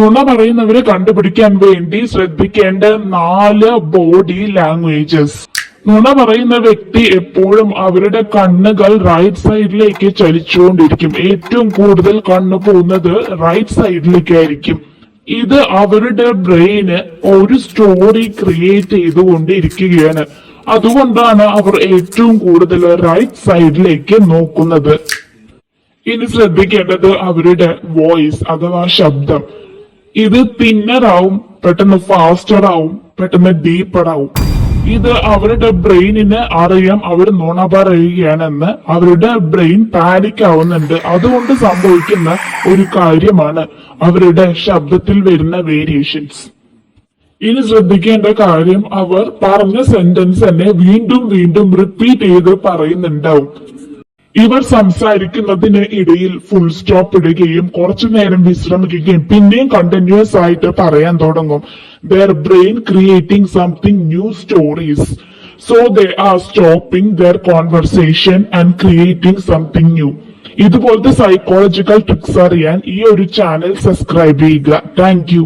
നുണ പറയുന്നവരെ കണ്ടുപിടിക്കാൻ വേണ്ടി ശ്രദ്ധിക്കേണ്ട 4 ബോഡി ലാംഗ്വേജസ്. നുണ പറയുന്ന വ്യക്തി എപ്പോഴും അവരുടെ കണ്ണുകൾ റൈറ്റ് സൈഡിലേക്ക് ചലിച്ചുകൊണ്ടിരിക്കും. ഏറ്റവും കൂടുതൽ കണ്ണു പോകുന്നത് റൈറ്റ് സൈഡിലേക്കായിരിക്കും. ഇത് അവരുടെ ബ്രെയിന് ഒരു സ്റ്റോറി ക്രിയേറ്റ് ചെയ്തുകൊണ്ടിരിക്കുകയാണ്. അതുകൊണ്ടാണ് അവർ ഏറ്റവും കൂടുതൽ റൈറ്റ് സൈഡിലേക്ക് നോക്കുന്നത്. ഇനി ശ്രദ്ധിക്കേണ്ടത് അവരുടെ വോയിസ് അഥവാ ശബ്ദം. ഇത് തിന്നർ ആവും, പെട്ടെന്ന് ഫാസ്റ്റർ ആവും, പെട്ടെന്ന് ഡീപ്പർ ആവും. ഇത് അവരുടെ ബ്രെയിനിന് അറിയാം അവർ നുണ പറയുകയാണെന്ന്. അവരുടെ ബ്രെയിൻ പാനിക് ആവുന്നുണ്ട്. അതുകൊണ്ട് സംഭവിക്കുന്ന ഒരു കാര്യമാണ് അവരുടെ ശബ്ദത്തിൽ വരുന്ന വേരിയേഷൻസ്. ഇനി ശ്രദ്ധിക്കേണ്ട കാര്യം, അവർ പറഞ്ഞ സെന്റൻസ് തന്നെ വീണ്ടും വീണ്ടും റിപ്പീറ്റ് ചെയ്ത് പറയുന്നുണ്ടാവും. ഇവർ സംസാരിക്കുന്നതിന് ഇടയിൽ ഫുൾ സ്റ്റോപ്പ് ഇടുകയും കുറച്ചു നേരം വിശ്രമിക്കുകയും പിന്നെയും കണ്ടിന്യൂസ് ആയിട്ട് പറയാൻ തുടങ്ങും. their brain creating something new stories, so they are stopping their conversation and creating something new. ഇതുപോലത്തെ സൈക്കോളജിക്കൽ ട്രിക്സ് അറിയാൻ ഈ ഒരു ചാനൽ സബ്സ്ക്രൈബ് ചെയ്യുക. Thank you.